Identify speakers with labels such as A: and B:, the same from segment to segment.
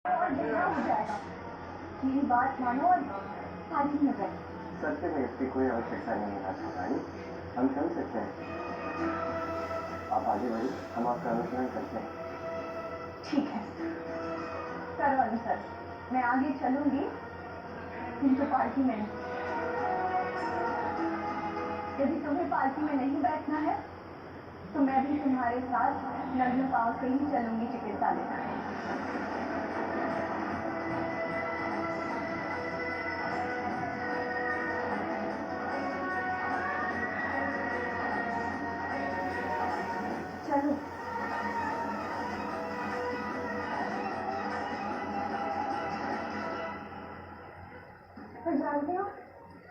A: और देना हो जाएगा। मेरी बात मानो और शादी में जाए।
B: सत्य में इसकी कोई आवश्यकता नहीं है राजकुमारी, हम चल सकते हैं। आप आगे बढ़िए, हम आपका अनुसरण करते हैं।
A: ठीक है, करो अनुसरण। मैं आगे चलूंगी, किंतु पार्टी में नहीं। यदि तुम्हें पार्टी में नहीं बैठना है तो मैं भी तुम्हारे साथ नग्न पांव से ही चलूंगी चिकित्सालय। चलो। तो जानती हो,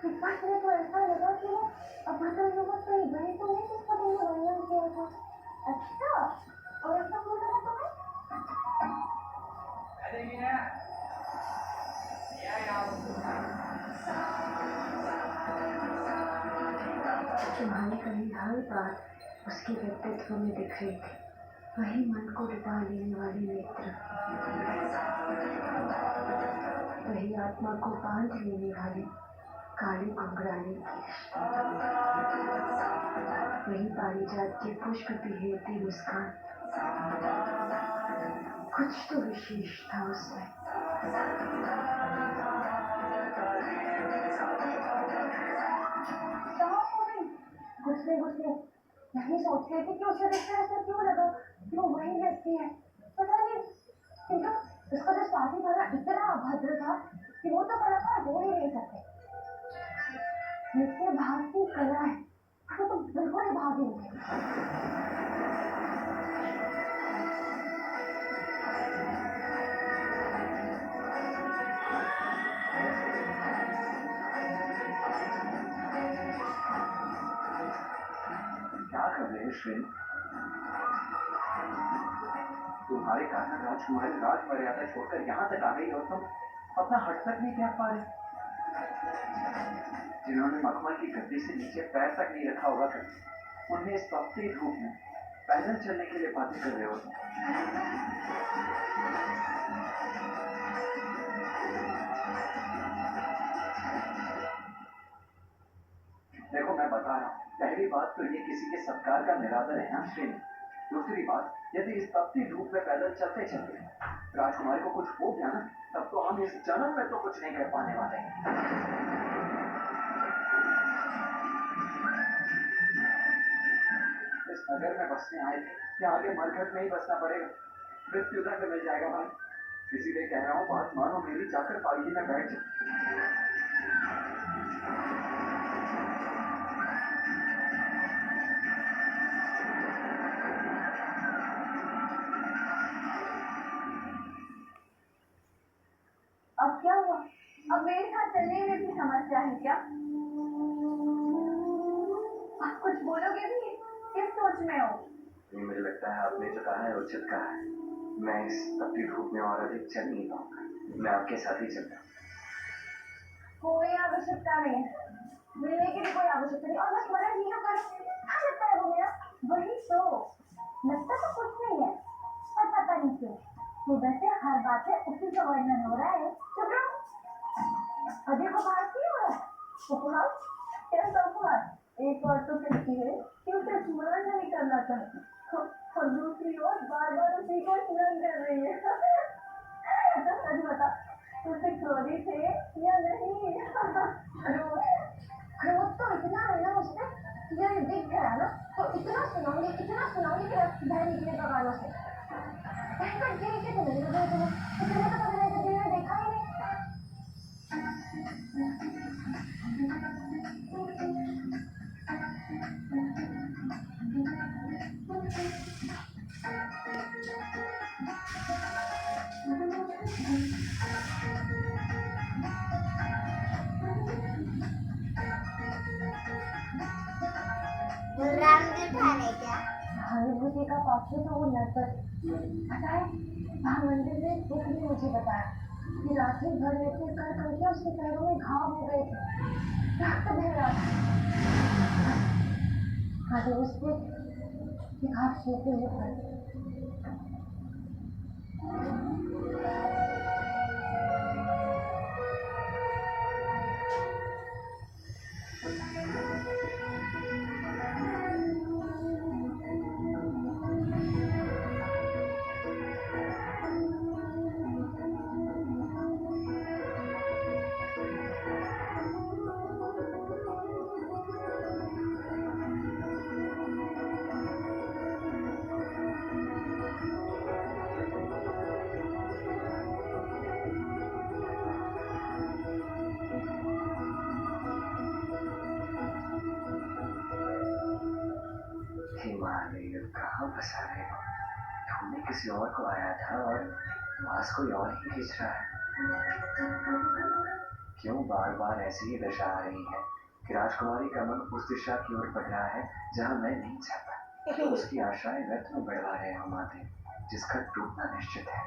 A: इस बार मुझे तो ऐसा लगा कि वो अभद्र युवक तो वही तो नहीं जिसका तुमने वर्णन किया था। अच्छा, और ऐसा बोल रहा तुम्हें?
C: अरे मीना,
D: तुम्हारी कहीं हर बात उसके व्यक्तित्व में दिख रही थी, वही मन को डुबा लेने वाली नेत्र, वही आत्मा को बांध लेने वाली काली घुंघराली केश, वही पारिजात के पुष्प बिखेरती मुस्कान। कुछ तो विशेष था उसमें।
A: गुस्से नहीं सोच रही थी कि उसे देखकर ऐसा क्यों लगा कि वो वही व्यक्ति है। पता नहीं, किंतु उसका जो साथी था ना, इतना अभद्र था कि वो तो कलाकार हो ही नहीं सकते। नृत्य भाव की कला है, वो तो बिल्कुल ही भाव ही नहीं।
B: क्या कर रहे हैं श्रेणी? तुम्हारे कारण राजकुमारी राज मर्यादा छोड़कर यहाँ तक आ गई और तुम अपना हट तक नहीं कह पा रहे। जिन्होंने मखमल की गद्दी से नीचे पैर तक नहीं रखा होगा कभी, उन्हें इस तपती धूप में पैदल चलने के लिए बातें कर रहे हो। देखो मैं बता रहा हूँ, पहली बात तो ये किसी के सत्कार का निरादर है ना श्रेणी। दूसरी बात, यदि इस तपती धूप में पैदल चलते चलते राजकुमारी को कुछ हो गया ना, तब तो हम इस जन्म में तो कुछ नहीं कर पाने वाले। इस नगर में बसने आए थे या आगे मरघट में ही बसना पड़ेगा? मृत्यु दंड मिल जाएगा भाई। इसीलिए कह रहा हूँ, बात मानो मेरी, जाकर पालकी में बैठ जाओ।
A: अब क्या हुआ? अब मेरे साथ चलने में भी समस्या है क्या? आप कुछ बोलोगे भी? किस सोच में हो?
B: मुझे लगता है आपने जो कहा है उचित कहा है। मैं इस तपती धूप में और अधिक चल नहीं पाऊंगा। मैं आपके साथ ही चलता हूँ।
A: कोई आवश्यकता नहीं है, मिलने की भी कोई आवश्यकता नहीं। और बस मदद नहीं हो कर क्या लगता है वो मेरा? वही तो लगता तो कुछ नहीं है, पर पता नहीं क्यों सुबह से हर बात में उसी का वर्णन हो रहा है। चुप रहो। अभी को बात नहीं हो रहा है। उपहार क्या उपहार? एक और तो कहती है कि उसे स्मरण नहीं करना चाहती, और दूसरी ओर बार बार उसी को स्मरण कर रही है। तो सच बता, तुझसे क्रोधित है या नहीं? क्रोध तो इतना है ना मुझसे, ये दिख गया ना, तो इतना सुनाऊंगी कि बहन निकले भगवानों से। कैसे मिल रहा है तुम्हें? इतने तो पता नहीं, मैंने देखा ही नहीं। हनुमति का पात्र तो वो नरपत पता है। वहाँ मंदिर में एक ने मुझे बताया कि रात्रि भर नृत्य कर करके उसके पैरों में घाव हो गए थे, रक्त बह रहा था। आगे उसने घाव सोते हुए पड़े।
B: कहाँ फंसा रहे हो? ढूंढने किसी और को आया था और पास कोई और ही खींच रहा है। क्यों बार बार ऐसी ही दशा आ रही है कि राजकुमारी का मन उस दिशा की ओर बढ़ रहा है जहाँ मैं नहीं चाहता। तो उसकी आशाएं व्यर्थ में बढ़वा रहे हो माते, जिसका टूटना निश्चित है।